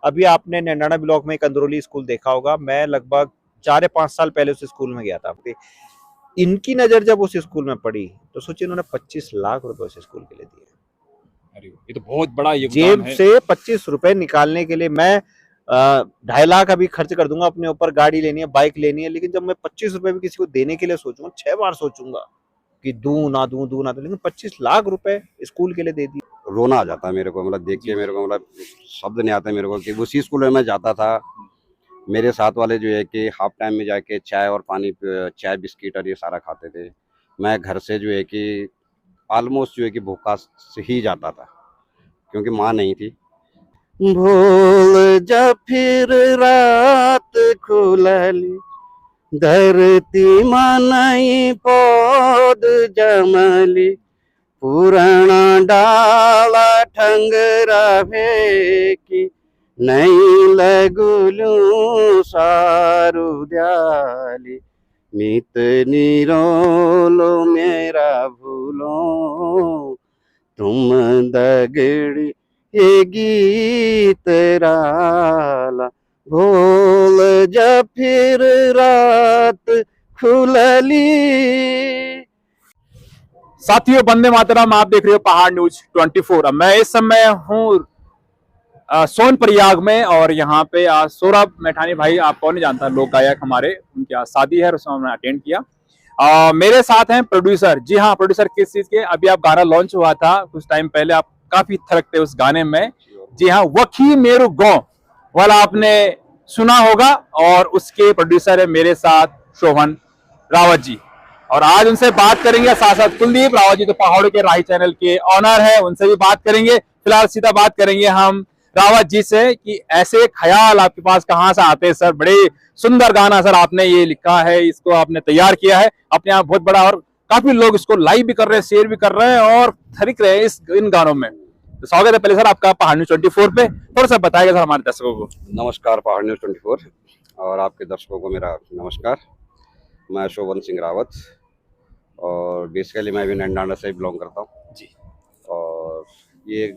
अभी आपने नैनाना ब्लॉक में एक अंदरोली स्कूल देखा होगा, मैं लगभग 4 या 5 साल पहले उस स्कूल में गया था। इनकी नज़र जब उस स्कूल में पड़ी, तो सोचिए इन्होंने 25 लाख रुपए उस स्कूल के लिए दिए। अरे ये तो बहुत बड़ा योगदान जेब है। से 25 रुपए निकालने के लिए मैं 2.5 लाख अभी खर्च कर दूंगा अपने ऊपर, गाड़ी लेनी है, बाइक लेनी है, लेकिन जब मैं 25 रुपए भी किसी को देने के लिए सोचूंगा 6 बार सोचूंगा कि दूं ना दूं, दूं ना दूं, लेकिन 25 लाख रुपए स्कूल के लिए दे दिए। रोना आ जाता है मेरे को, मतलब देख के मेरे को, मतलब शब्द नहीं आते मेरे को कि उसी स्कूल में मैं जाता था। मेरे साथ वाले जो है कि हाफ टाइम में जाके चाय और पानी, चाय बिस्किट और ये सारा खाते थे। मैं घर से जो है कि ऑलमोस्ट जो है कि भूखा से ही जाता था, क्योंकि माँ नहीं थी। भूल जा फिर रात खुलली, धरती मनई पौध जमली, पुराना डाला ठंगरा फेंकी, नहीं लगुलू सारू दयाली, मित निरोलो मेरा भूलो, तुम दगड़ी ये गीत राला, भूल जा फिर रात खुलली। साथियों, वंदे मातरम। आप देख रहे हो पहाड़ न्यूज 24। अब मैं इस समय हूँ सोनप्रयाग में, और यहाँ पे सौरभ मैठानी भाई, आप कौन नहीं जानता, लोक गायक हमारे, उनकी आज शादी है, उसमें हमने अटेंड किया। मेरे साथ हैं प्रोड्यूसर। जी हाँ, प्रोड्यूसर किस चीज के? अभी आप गाना लॉन्च हुआ था कुछ टाइम पहले, आप काफी थिरकते उस गाने में। जी हाँ, वखी मेरू गाँव वाला आपने सुना होगा, और उसके प्रोड्यूसर है मेरे साथ शोभन रावत जी। और आज उनसे बात करेंगे, साथ साथ कुलदीप रावत जी तो पहाड़ों के राही चैनल के ऑनर है, उनसे भी बात करेंगे। फिलहाल सीधा बात करेंगे हम रावत जी से कि ऐसे ख्याल आपके पास कहाँ से आते हैं सर? बड़े सुंदर गाना सर आपने ये लिखा है, इसको आपने तैयार किया है अपने आप, बहुत बड़ा, और काफी लोग इसको लाइक भी कर रहे हैं, शेयर भी कर रहे हैं और थिरक रहे हैं इन गानों में। तो स्वागत है पहले सर आपका पहाड़ न्यूज 24 पे। थोड़ा सा बताएगा सर हमारे दर्शकों को। नमस्कार पहाड़ न्यूज 24 और आपके दर्शकों को मेरा नमस्कार। मैं शोभन सिंह रावत, और बेसिकली मैं भी नैनाना से बिलोंग करता हूँ जी। और ये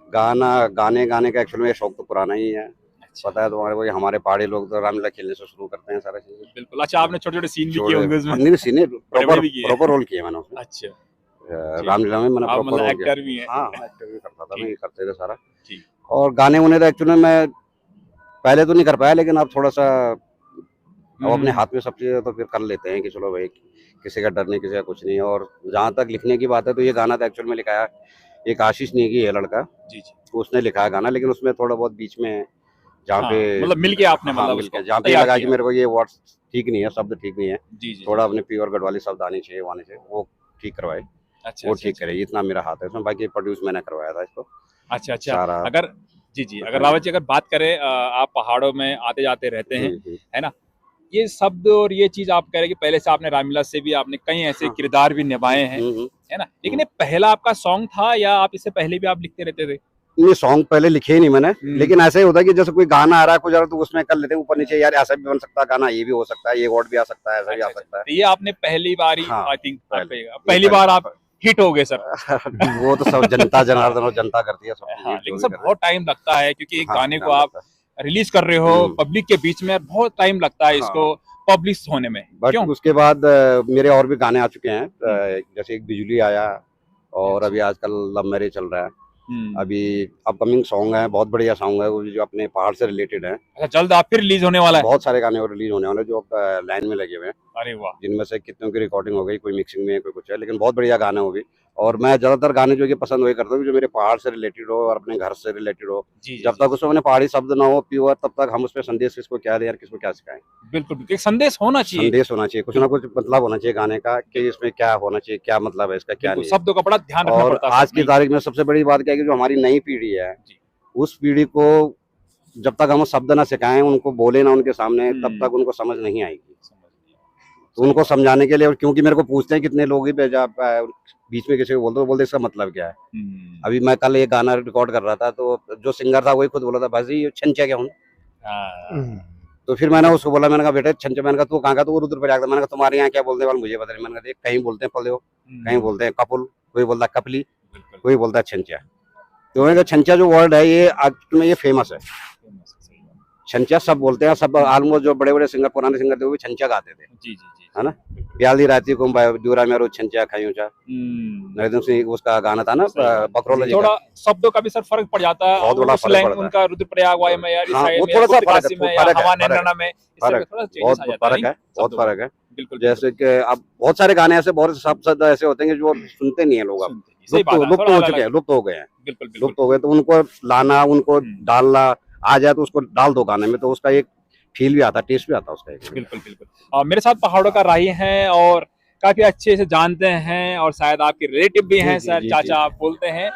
गाने का एक्चुअली में शौक तो पुराना ही है। पता है तुम्हारे को, ये हमारे पहाड़ी लोग तो रामलीला खेलने से शुरू करते हैं सारा चीजें। बिल्कुल। अच्छा, आपने छोटे छोटे सीन भी किए होंगे उसमें? नहीं, सीने प्रॉपर रोल किए मैंने उसमें। अच्छा, रामलीला में मैंने प्रॉपर रोल एक्टर भी है? हाँ, एक्टर भी करता था मैं, ये करते थे सारा। ठीक। और गाने उन्हें तो एक्चुअली मैं पहले तो नहीं कर पाया, लेकिन अब थोड़ा सा अब अपने हाथ में सब चीज़ें तो फिर कर लेते हैं कि चलो भाई, किसी का डर नहीं, किसी का कुछ नहीं। और जहाँ तक लिखने की बात है, तो ये गाना तो एक्चुअल में लिखा है एक आशीष नेगी है लड़का, जी जी, उसने लिखा है गाना, लेकिन उसमें थोड़ा बहुत बीच में जहाँ हाँ, पे मतलब मिल गया आपने, हाँ, मतलब मिल उसको गया जहाँ पे तैयार लगा कि किया। मेरे को ये वर्ड ठीक नहीं है, शब्द ठीक नहीं है, जी जी, थोड़ा अपने प्योर गढ़वाली शब्द आने चाहिए, वो आने चाहिए, वो ठीक करवाए, अच्छा वो अच्छा ठीक करे, इतना मेरा हाथ है इसमें। बाकी प्रोड्यूस मैंने करवाया था इसको अच्छा अच्छा। सारा। अगर जी, अगर रावत जी अगर बात करें, आप पहाड़ों में आते जाते रहते हैं, है ना, ये शब्द और ये चीज आप कह रहे हैं कि पहले से आपने रामलीला से भी आपने कई ऐसे किरदार भी निभाए हैं, है ना, लेकिन ये पहला आपका सॉन्ग था या आप इससे पहले भी आप लिखते रहते थे? ये सॉन्ग पहले लिखे ही नहीं मैंने, लेकिन ऐसा ही होता है कि जैसे कोई गाना आ रहा है कुछ, तो उसमें कर लेते हैं ऊपर नीचे, यार ऐसा भी बन सकता है गाना, ये भी हो सकता है, ये वर्ड भी आ सकता है, ऐसा भी आ सकता है। तो ये आपने पहली बार ही, हाँ, आई थिंक पहली बार आप हिट हो गए सर। वो तो सब जनता जनार्दन और जनता करती है सब। हाँ, लेकिन सर बहुत टाइम लगता है, क्योंकि एक गाने को आप हाँ, रिलीज कर रहे हो पब्लिक के बीच में, बहुत टाइम लगता है इसको पब्लिश होने में। बट उसके बाद मेरे और भी गाने आ चुके हैं, जैसे एक बिजली आया, और अभी आजकल लव मैरिज चल रहा है। अभी अपकमिंग सॉन्ग है, बहुत बढ़िया सॉन्ग है वो, जो अपने पहाड़ से रिलेटेड है। अच्छा, जल्द आप फिर रिलीज होने वाला है? बहुत सारे गाने और रिलीज होने वाले जो लाइन में लगे हुए हैं। अरे वाह। जिनमें से कितनों की रिकॉर्डिंग हो गई, कोई मिक्सिंग में है, कोई कुछ है, लेकिन बहुत बढ़िया गाने हो गए। और मैं ज्यादातर गाने जो कि पसंद वही करता हूँ जो मेरे पहाड़ से रिलेटेड हो और अपने घर से रिलेटेड हो। जब तक उसमें पहाड़ी शब्द ना हो प्योर, तब तक हम उसमें संदेश किसको क्या दे, यार किसको क्या सिखाएं। बिल्कुल, एक संदेश होना चाहिए, संदेश होना चाहिए, कुछ ना कुछ मतलब होना चाहिए गाने का, कि इसमें क्या होना चाहिए, क्या मतलब है इसका, क्या नहीं। शब्दों का बड़ा ध्यान रखना पड़ता है। आज की तारीख में सबसे बड़ी बात क्या है कि जो हमारी नई पीढ़ी है, उस पीढ़ी को जब तक हम शब्द ना सिखाएं, उनको बोले ना उनके सामने, तब तक उनको समझ नहीं आएगी। तो उनको समझाने के लिए, और क्योंकि मेरे को पूछते हैं कितने लोग ही बीच में किसी को बोलते इसका मतलब क्या है। अभी मैं कल एक गाना रिकॉर्ड कर रहा था, तो जो सिंगर था वही खुद बोला था, भाजी ये छंचा क्या हूँ। तो फिर मैंने उसको बोला, मैंने कहा बेटे छंचा, मैंने कहा तू कहाँ का, तो वो रुद्रप्रयाग था। मैंने कहा तुम्हारे यहाँ क्या बोलते हैं मुझे पता नहीं। मैंने कहा कहीं बोलते हैं पलेव, कहीं बोलते हैं कपुल, कोई बोलता है कपली, कोई बोलता है छंचा। तो छंचा जो वर्ड है ये एक्चुअल में ये फेमस है। छंचा सब बोलते हैं, सब ऑलमोस्ट जो बड़े बड़े सिंगर पुराने सिंगर थे वो भी छंचा गाते थे, जी जी जी है ना। प्याली राती को दूरा में रो छंचा खायूं चा, नरेंद्र सिंह उसका गाना था ना बकरोला जी का। थोड़ा शब्दों का भी सर फर्क पड़ जाता है, बहुत बड़ा उस फर्क लैंग पड़ता है। उनका रुद्रप्रयाग वाले में या इस हाँ, साइड वो में थोड़ा सा गुप्तकाशी में या फर्क है, हवा फर्क है, नैना में इससे फर्क थोड़ा चेंजेस बहुत आ जाता फर्क है, बहुत शब्दों में। फर्क है। बिल्कुल जैसे कि अब बहुत सारे गाने ऐसे, बहुत साफ शब्द ऐसे होते हैं कि जो सुनते नहीं है लोग, अब सुनते हैं। सही बात है, लुप्त थोड़ा हो अलग चुके हैं, अलग। लुप्त हो गए हैं, बिल्कुल बिल्कुल लुप्त हो गए। तो उनको लाना, उनको डालना आ जाए तो उसको डाल दो गाने में, तो उसका एक फील भी आता, टेस्ट भी आता उसका एक। बिल्कुल बिल्कुल। मेरे साथ पहाड़ों का राही हैं और काफी अच्छे से जानते हैं और शायद आपके रिलेटिव भी हैं सर, चाचा आप बोलते हैं।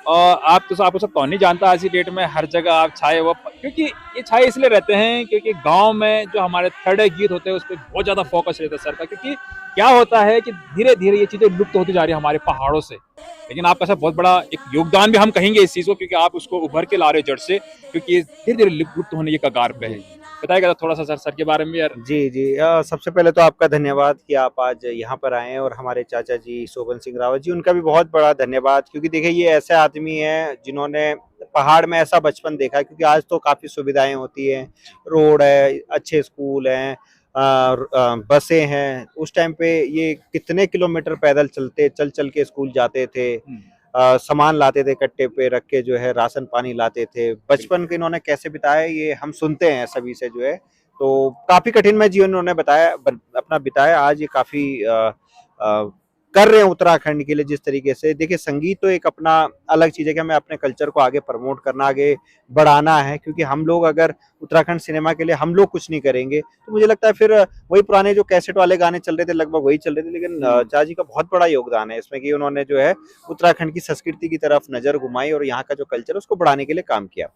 और आप तो आपको सब कौन नहीं जानता, आज की डेट में हर जगह आप छाए हुए, क्योंकि ये छाए इसलिए रहते हैं क्योंकि गांव में जो हमारे थर्ड गीत होते हैं उस पर बहुत ज्यादा फोकस रहता है सर का, क्योंकि क्या होता है कि धीरे धीरे ये चीजें लुप्त होती जा रही है हमारे पहाड़ों से। लेकिन आपका सर बहुत बड़ा एक योगदान भी हम कहेंगे इस चीज को, क्योंकि आप उसको उभर के ला रहे हो जड़ से, क्योंकि ये धीरे धीरे लुप्त होने के कगार पे है। बताइएगा थोड़ा सा सर के बारे में यार। जी जी, सबसे पहले तो आपका धन्यवाद कि आप आज यहाँ पर आए हैं, और हमारे चाचा जी शोभन सिंह रावत जी, उनका भी बहुत बड़ा धन्यवाद, क्योंकि देखिए ये ऐसे आदमी हैं जिन्होंने पहाड़ में ऐसा बचपन देखा है। क्योंकि आज तो काफ़ी सुविधाएं होती हैं, रोड है, अच्छे स्कूल हैं, बसें हैं। उस टाइम पे ये कितने किलोमीटर पैदल चल चल के स्कूल जाते थे, सामान लाते थे कट्टे पे रख के, जो है राशन पानी लाते थे। बचपन के इन्होंने कैसे बिताया ये हम सुनते हैं सभी से, जो है तो काफी कठिनमय जीवन उन्होंने अपना बिताया। आज ये काफी कर रहे हैं उत्तराखंड के लिए जिस तरीके से। देखिए संगीत तो एक अपना अलग चीज है कि हमें अपने कल्चर को आगे प्रमोट करना, आगे बढ़ाना है। क्योंकि हम लोग अगर उत्तराखंड सिनेमा के लिए हम लोग कुछ नहीं करेंगे तो मुझे लगता है फिर वही पुराने जो कैसेट वाले गाने चल रहे थे लगभग वही चल रहे थे। लेकिन चाचा जी का बहुत बड़ा योगदान है इसमें कि उन्होंने जो है उत्तराखंड की संस्कृति की तरफ नजर घुमाई और यहाँ का जो कल्चर है उसको बढ़ाने के लिए काम किया।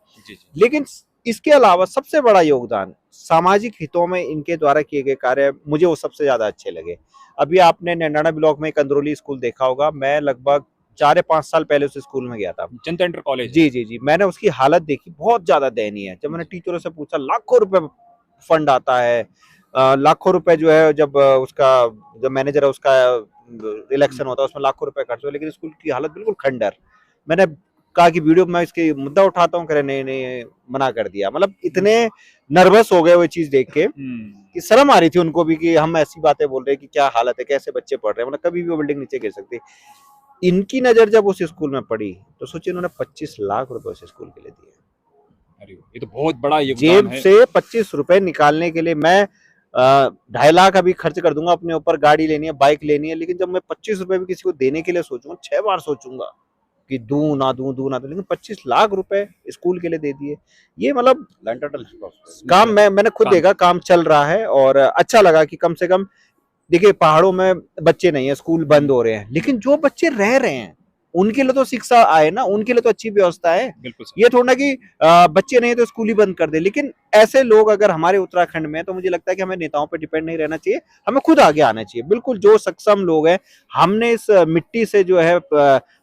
लेकिन इसके अलावा सबसे बड़ा योगदान सामाजिक हितों में इनके द्वारा किए गए कार्य, मुझे वो सबसे ज्यादा अच्छे लगे। अभी आपने नैनाना ब्लॉक में एक अंदरौली स्कूल देखा होगा, मैं लगभग 4 या 5 साल पहले उस स्कूल में गया था, जनता इंटर कॉलेज। जी जी जी, मैंने उसकी हालत देखी, बहुत ज्यादा दयनीय है। जब मैंने टीचरों से पूछा, लाखों रुपए फंड आता है, लाखों रुपए जो है, जब उसका जो मैनेजर है उसका इलेक्शन होता है उसमें लाखों रुपए खर्च हुए, लेकिन स्कूल की हालत बिल्कुल खंडर। मैंने कहा कि वीडियो में इसके मुद्दा उठाता हूँ, करे नहीं नहीं, मना कर दिया। मतलब इतने नर्वस हो गए वो चीज देख के कि शर्म आ रही थी उनको भी कि हम ऐसी बातें बोल रहे हैं कि क्या हालत है, कैसे बच्चे पढ़ रहे हैं, मतलब कभी भी वो बिल्डिंग नीचे गिर सकती। इनकी नजर जब उस स्कूल में पड़ी तो सोचिए उन्होंने 25 लाख रुपए उस स्कूल के लिए दिए। अरे ये तो बहुत बड़ा योगदान जेब है। से 25 रुपए निकालने के लिए मैं 2.5 लाख अभी खर्च कर दूंगा अपने ऊपर, गाड़ी लेनी है, बाइक लेनी है, लेकिन जब मैं 25 रुपए भी किसी को देने के लिए सोचूंगा 6 बार सोचूंगा कि दूं ना दूं, लेकिन 25 लाख रुपए स्कूल के लिए दे दिए। ये मतलब काम मैंने खुद देखा, काम चल रहा है और अच्छा लगा कि कम से कम देखिए पहाड़ों में बच्चे नहीं है, स्कूल बंद हो रहे हैं, लेकिन जो बच्चे रह रहे हैं उनके लिए तो शिक्षा आए ना, उनके लिए तो अच्छी व्यवस्था है। ये थोड़ा ना कि बच्चे नहीं है तो स्कूल ही बंद कर दे। लेकिन ऐसे लोग अगर हमारे उत्तराखंड में, तो मुझे लगता है कि हमें नेताओं पर डिपेंड नहीं रहना चाहिए, हमें खुद आगे आना चाहिए। बिल्कुल जो सक्षम लोग हैं, हमने इस मिट्टी से जो है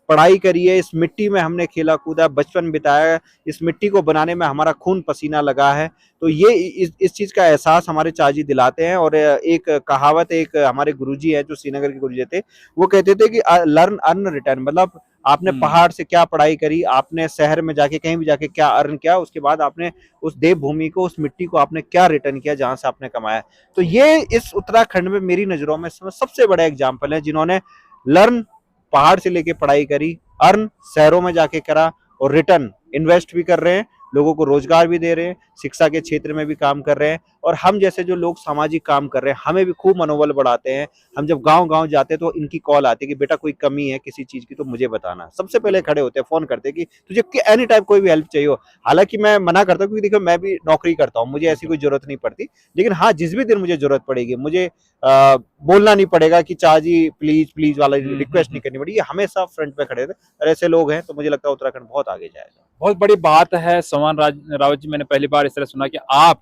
पढ़ाई करी है, इस मिट्टी में हमने खेला कूदा, बचपन बिताया, इस मिट्टी को बनाने में हमारा खून पसीना लगा है, तो ये इस चीज का एहसास हमारे चाची दिलाते हैं। और एक कहावत, एक हमारे गुरुजी है जो श्रीनगर के गुरुजी थे, वो कहते थे कि लर्न अर्न रिटर्न, मतलब आपने पहाड़ से क्या पढ़ाई करी, आपने शहर में जाके कहीं भी जाके क्या अर्न किया, उसके बाद आपने उस देवभूमि को, उस मिट्टी को आपने क्या रिटर्न किया जहां से आपने कमाया। तो ये इस उत्तराखंड में मेरी नजरों में सबसे बड़ा एग्जाम्पल है, जिन्होंने लर्न पहाड़ से लेके पढ़ाई करी, अर्न शहरों में जाके करा, और रिटर्न इन्वेस्ट भी कर रहे हैं, लोगों को रोजगार भी दे रहे हैं, शिक्षा के क्षेत्र में भी काम कर रहे हैं। और हम जैसे जो लोग सामाजिक काम कर रहे हैं, हमें भी खूब मनोबल बढ़ाते हैं। हम जब गांव-गांव जाते हैं तो इनकी कॉल आती है कि बेटा कोई कमी है किसी चीज की तो मुझे बताना। सबसे पहले खड़े होते हैं, फोन करते हैं कि तुझे एनी टाइम कोई भी हेल्प चाहिए हो। हालांकि मैं मना करता हूँ क्योंकि देखो मैं भी नौकरी करता हूँ, मुझे ऐसी कोई जरूरत नहीं पड़ती, लेकिन हाँ जिस भी दिन मुझे जरूरत पड़ेगी, मुझे बोलना नहीं पड़ेगा कि चाची प्लीज प्लीज वाला रिक्वेस्ट नहीं करनी पड़ेगी, हमेशा फ्रंट पे खड़े थे। और ऐसे लोग हैं तो मुझे लगता है उत्तराखंड बहुत आगे जाएगा। बहुत बड़ी बात है सोमन रावत जी, मैंने पहली बार इस तरह सुना कि आप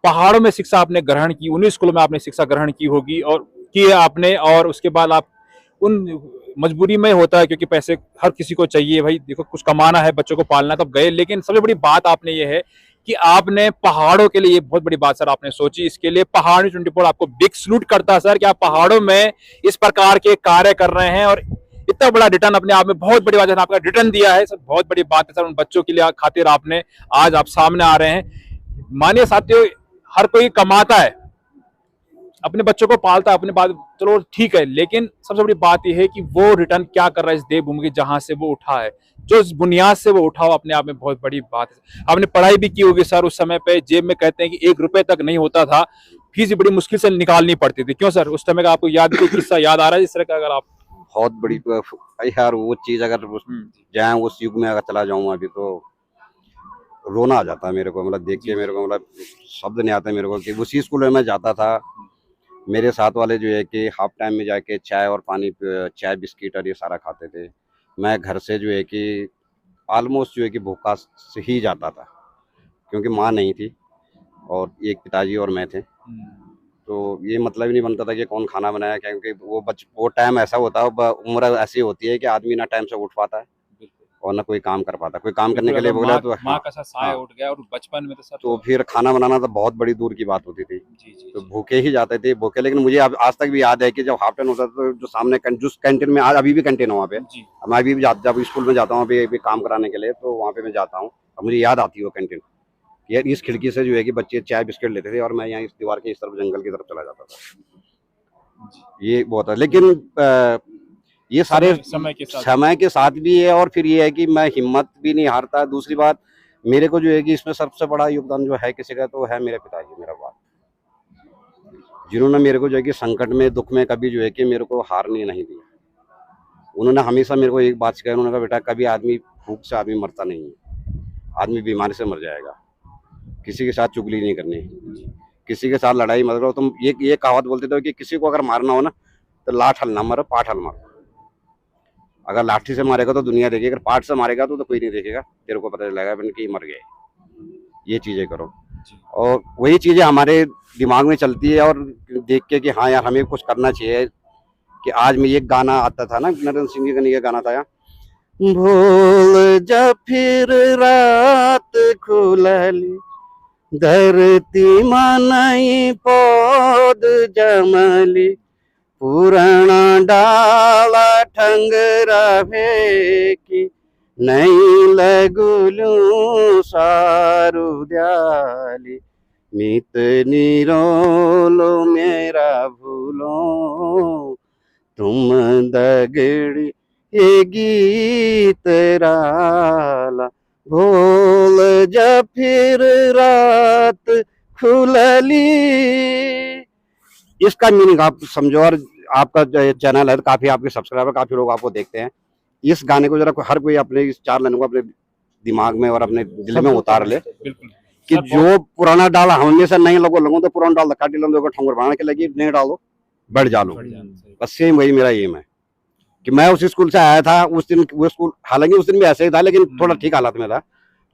पहाड़ों में शिक्षा आपने ग्रहण की, उन्हीं स्कूलों में आपने शिक्षा ग्रहण की होगी और की है आपने, और उसके बाद आप उन मजबूरी में होता है क्योंकि पैसे हर किसी को चाहिए, भाई देखो कुछ कमाना है, बच्चों को पालना, तो गए। लेकिन सबसे बड़ी बात आपने ये है कि आपने पहाड़ों के लिए, ये बहुत बड़ी बात सर आपने सोची, इसके लिए पहाड़ 24 आपको बिग सलूट करता है सर कि आप पहाड़ों में इस प्रकार के कार्य कर रहे हैं। और इतना बड़ा रिटर्न अपने आप में बहुत बड़ी बात है। आपका रिटर्न दिया है सर, बहुत बड़ी बात है सर। उन बच्चों के लिए खातिर आपने आज आप सामने आ रहे हैं। मानिए साथियों, हर कोई कमाता है, अपने बच्चों को पालता है, अपने बात चलो ठीक है, लेकिन सबसे बड़ी बात यह है कि वो रिटर्न क्या कर रहा है इस देवभूमि की जहां से वो उठा है, जो इस बुनियाद से वो उठा हो, अपने आप में बहुत बड़ी बात है। आपने पढ़ाई भी की होगी सर, उस समय पे जेब में कहते हैं कि 1 रुपए तक नहीं होता था, फीस भी बड़ी मुश्किल से निकालनी पड़ती थी। क्यों सर, उस समय का आपको याद, कोई किस्सा याद आ रहा है इस तरह का? अगर आप बहुत बड़ी यार वो चीज अगर जाए उस युग में अगर चला जाऊं अभी तो रोना आ जाता है मेरे को, मतलब देख के मेरे को, मतलब शब्द नहीं आते मेरे को कि उसी स्कूल में मैं जाता था। मेरे साथ वाले जो है कि हाफ टाइम में जाके चाय और पानी, चाय बिस्किट और ये सारा खाते थे। मैं घर से जो है कि ऑलमोस्ट जो है कि भूखा से ही जाता था, क्योंकि माँ नहीं थी और एक पिताजी और मैं थे। तो ये मतलब ही नहीं बनता था कि कौन खाना बनाया, क्योंकि वो टाइम ऐसा होता है, उम्र ऐसी होती है कि आदमी ना टाइम से उठ पाता है और ना कोई काम कर पाता। कोई काम करने के लिए बोला तो माँ का साया उठ गया। और बचपन में तो सर तो फिर खाना बनाना तो बहुत बड़ी दूर की बात होती थी। तो भूखे ही जाते थे, भूखे। लेकिन मुझे आज तक भी याद है कि जब हाफ टाइम होता था तो जो सामने जिस कैंटीन में, आज अभी भी कैंटीन है वहाँ पे, मैं अभी भी जब स्कूल में जाता हूँ अभी काम कराने के लिए, तो वहाँ पे मैं जाता हूँ और मुझे याद आती है वो कैंटीन। यार इस खिड़की से जो है कि बच्चे चाय बिस्किट लेते थे और मैं यहाँ इस दीवार के इस तरफ जंगल की तरफ चला जाता था। ये बहुत है। लेकिन ये सारे समय के साथ भी है, और फिर ये है कि मैं हिम्मत भी नहीं हारता। दूसरी बात, मेरे को जो है कि इसमें सबसे बड़ा योगदान जो है किसी का, तो है मेरे पिताजी, मेरा बाप, जिन्होंने मेरे को जो है कि संकट में, दुख में कभी जो है कि मेरे को हारने नहीं दिया। उन्होंने हमेशा मेरे को एक बात सिखाई, उन्होंने कहा बेटा कभी आदमी भूख से आदमी मरता नहीं है, आदमी बीमारी से मर जाएगा। किसी के साथ चुगली नहीं करनी, किसी के साथ लड़ाई मत करो। तुम ये कहावत बोलते थे कि किसी को अगर मारना हो ना तो लाठ हल ना मारो, पाठ हल मारो। अगर लाठी से मारेगा तो दुनिया देखेगी, अगर पाठ से मारेगा तो कोई नहीं देखेगा, तेरे को पता चलेगा कि मर गए। ये चीजें करो, और वही चीजें हमारे दिमाग में चलती है और देख के कि हाँ यार हमें कुछ करना चाहिए। कि आज में एक गाना आता था ना, नरेंद्र सिंह जी का ये गाना था, भूल जा फिर रात खुलली धरती मानई पौध जमली, पुराना डाला ठंगरा फेंकी, नहीं लगुलू सारू दयाली, मित निरोलो मेरा भूलो, तुम दगड़ी ये गीत राला, भूल जा फिर रात खुलली। इसका मीनिंग आप समझो, और आपका चैनल है तो काफी आपके सब्सक्राइबर, काफी लोग आपको देखते हैं। इस गाने को जरा हर कोई अपने इस 4 लाइनों को अपने दिमाग में और अपने दिल में उतार ले कि जो पुराना डाल हमेशा नहीं लगो तो पुराना डाल काटी लो, ठोंगर बनाने के लगी नहीं डालो, बढ़ जा लो। बस सेम वही मेरा एम है कि मैं उस स्कूल से आया था उस दिन। वो स्कूल हालांकि उस दिन भी ऐसे ही था, लेकिन थोड़ा ठीक हालात में था।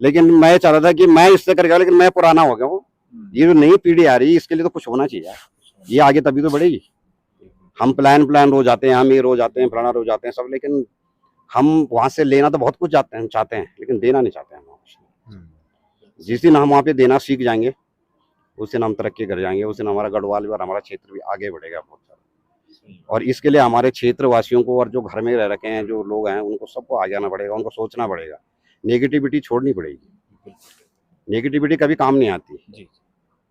लेकिन मैं चाह रहा था कि मैं इससे कर गया, लेकिन मैं पुराना हो गया हूँ। ये जो नई पीढ़ी आ रही है इसके लिए तो कुछ होना चाहिए, ये आगे तभी तो बढ़ेगी। हम प्लान रो जाते हैं, हम ये रो जाते हैं, फलाना रो जाते हैं सब, लेकिन हम वहां से लेना तो बहुत कुछ चाहते हैं, लेकिन देना नहीं चाहते हैं। जिस दिन हम वहाँ पे देना सीख जाएंगे उस दिन हम तरक्की कर जाएंगे, उस दिन हमारा गढ़वाल भी और हमारा क्षेत्र भी आगे बढ़ेगा बहुत सारा। और इसके लिए हमारे क्षेत्र वासियों को और जो घर में रह रखे हैं जो लोग हैं उनको सबको आगे आना पड़ेगा, उनको सोचना पड़ेगा, नेगेटिविटी छोड़नी पड़ेगी। नेगेटिविटी कभी काम नहीं आती।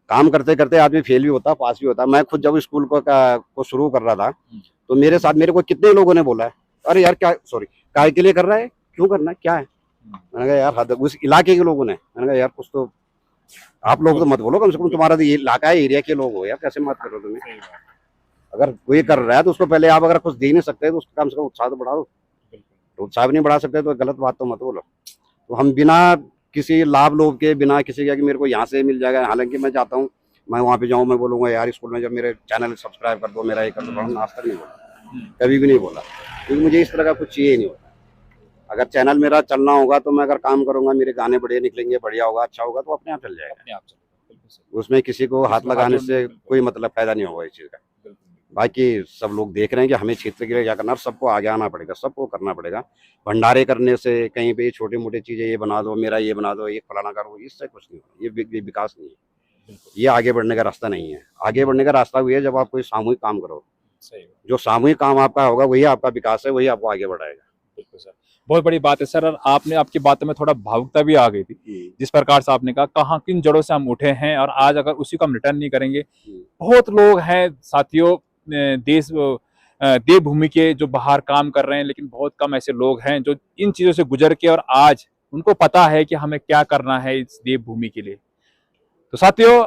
काम करते करते आदमी फेल भी होता, पास भी होता। मैं खुद जब स्कूल को शुरू कर रहा था तो मेरे साथ मेरे को कितने लोगों ने बोला है, अरे यार क्या, सॉरी, काय के लिए कर रहा है, क्यों करना है, क्या है। मैंने कहा यार उस इलाके के लोगों ने, मैंने कहा यार कुछ तो आप लोग तो मत बोलो, कम से कम तुम्हारा तो ये इलाका है, एरिया के लोग हो यार, कैसे मत करो तुम्हें। अगर कोई कर रहा है तो उसको पहले आप अगर कुछ दे नहीं सकते तो उसका कम से कम उत्साह तो बढ़ा दो। तो उत्साह भी नहीं बढ़ा सकते तो गलत बात तो मत बोलो। तो हम बिना किसी लाभ लोभ के, बिना किसी का कि मेरे को यहाँ से मिल जाएगा, हालांकि मैं चाहता हूँ मैं वहाँ पे जाऊँ, मैं बोलूँगा यार स्कूल में जब मेरे चैनल सब्सक्राइब कर दो, मेरा ये कर दो, हम आज तक नहीं बोला, कभी भी नहीं बोला, क्योंकि मुझे इस तरह का कुछ चाहिए नहीं होता। अगर चैनल मेरा चलना होगा तो मैं अगर काम करूंगा, मेरे गाने बढ़िया निकलेंगे, बढ़िया होगा, अच्छा होगा, तो अपने आप चल जाएगा। उसमें किसी को हाथ लगाने से कोई मतलब फायदा नहीं होगा इस चीज का। बाकी सब लोग देख रहे हैं कि हमें क्षेत्र के लिए क्या करना है, सबको आगे आना पड़ेगा, सबको करना पड़ेगा। भंडारे करने से, कहीं पे छोटी मोटी चीजें ये बना दो, मेरा ये बना दो, ये फलाना करो, इससे कुछ नहीं होगा। ये विकास नहीं है, ये आगे बढ़ने का रास्ता नहीं है। आगे बढ़ने का रास्ता भी है जब आप कोई सामूहिक काम करो, सही। जो सामूहिक काम आपका होगा वही आपका विकास है, वही आपको आगे बढ़ाएगा। बिल्कुल सर, बहुत बड़ी बात है सर। और आपने, आपकी बातों में थोड़ा भावुकता भी आ गई थी, जिस प्रकार से आपने कहा कहाँ किन जड़ों से हम उठे हैं और आज अगर उसी को हम रिटर्न नहीं करेंगे। बहुत लोग हैं साथियों देश देवभूमि के जो बाहर काम कर रहे हैं, लेकिन बहुत कम ऐसे लोग हैं जो इन चीजों से गुजर के और आज उनको पता है कि हमें क्या करना है इस देवभूमि के लिए। तो साथियों,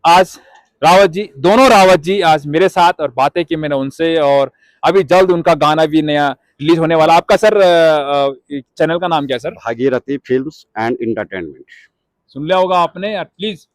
आज रावत जी, दोनों रावत जी आज मेरे साथ और बातें की मैंने उनसे, और अभी जल्द उनका गाना भी नया रिलीज होने वाला। आपका सर चैनल का नाम क्या है sir? Bhagirathi films and entertainment. सुन लिया होगा आपने। प्लीज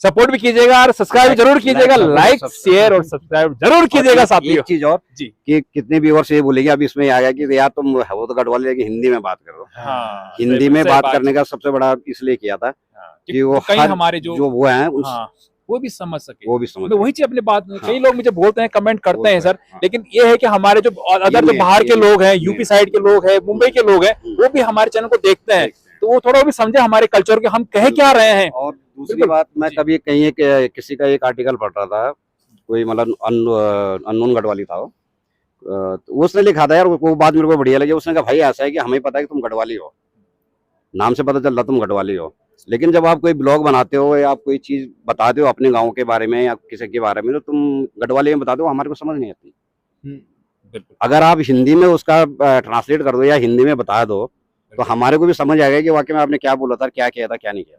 सपोर्ट भी कीजिएगा और सब्सक्राइब जरूर कीजिएगा, like, लाइक शेयर और सब्सक्राइब जरूर कीजिएगा साथियों। एक चीज और जी, कि कितने व्यूअर्स ये बोलेंगे अब इसमें आ गया कि यार तुम वो तो गढ़वाली लेकिन हिंदी में बात करो। हाँ, हिंदी में बात करने का सबसे बड़ा इसलिए किया था कि वो कहीं हर हमारे जो वो हैं हाँ, वो भी समझ सके। वो भी समझ मैं वही चीज अपनी बात में, हाँ। कई लोग मुझे बोलते हैं, कमेंट करते हैं सर, हाँ। लेकिन ये है कि हमारे जो अदर जो ये बाहर के ये लोग हैं, ये यूपी साइड के लोग हैं, मुंबई के लोग हैं, वो भी हमारे चैनल को देखते हैं, तो वो थोड़ा भी समझे हमारे कल्चर के हम कह क्या रहे हैं। और दूसरी बिल्कुल। बात, मैं जी। कभी कहीं किसी का एक आर्टिकल पढ़ रहा था, कोई मतलब अननोन गढ़वाली था वो, तो उसने लिखा था यार, वो बात मेरे को बढ़िया लगी। उसने कहा भाई ऐसा है कि हमें पता है कि तुम गढ़वाली हो, नाम से पता चल रहा तुम गढ़वाली हो, लेकिन जब आप कोई ब्लॉग बनाते हो या आप कोई चीज बताते हो अपने गांव के बारे में या किसी के बारे में, तो तुम गढ़वाली में बताते हो, हमारे को समझ नहीं आती। बिल्कुल। अगर आप हिंदी में उसका ट्रांसलेट कर दो या हिंदी में बता दो, तो हमारे को भी समझ आएगा कि वाकई में आपने क्या बोला था, क्या किया था, क्या नहीं किया।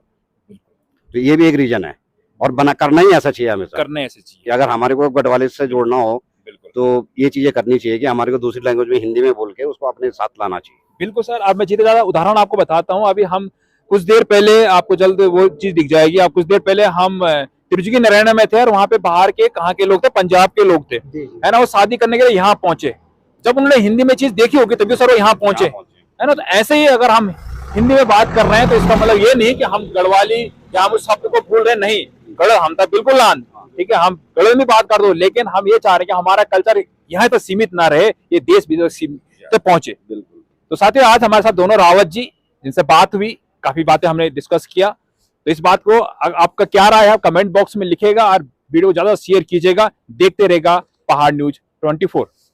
तो ये भी एक रीजन है, और बना करना ही ऐसा चाहिए हमेशा करने ऐसे कि चाहिए। अगर हमारे को गढ़वाली से जोड़ना हो बिल्कुल, तो ये चीजें करनी चाहिए कि हमारे को दूसरी लैंग्वेज में हिंदी में बोल के उसको अपने साथ लाना चाहिए। बिल्कुल सर। अब मैं जीते ज्यादा उदाहरण आपको बताता हूँ। अभी हम कुछ देर पहले, आपको जल्द वो चीज दिख जाएगी, आप कुछ देर पहले हम त्रिजुगी नारायण में थे और वहाँ पे बाहर के कहाँ के लोग थे, पंजाब के लोग थे, है ना। वो शादी करने के लिए यहाँ पहुंचे। जब उन्होंने हिंदी में चीज देखी होगी तभी सर वो यहाँ पहुंचे, है ना। तो ऐसे ही अगर हम हिंदी में बात कर रहे हैं तो इसका मतलब ये नहीं कि हम गढ़वाली या हम उस शब्द को भूल रहे, नहीं। गढ़ हम तो बिल्कुल लान, ठीक है, हम गढ़ में बात कर दो, लेकिन हम ये चाह रहे हैं कि हमारा कल्चर यहाँ तक सीमित ना रहे, ये देश विदेश तक पहुंचे। बिल्कुल। तो साथियों, आज हमारे साथ दोनों रावत जी, जिनसे बात हुई, काफी बातें हमने डिस्कस किया। तो इस बात को आपका क्या राय है, आप कमेंट बॉक्स में लिखेगा और वीडियो को ज्यादा शेयर कीजिएगा। देखते रहेगा पहाड़ न्यूज 24।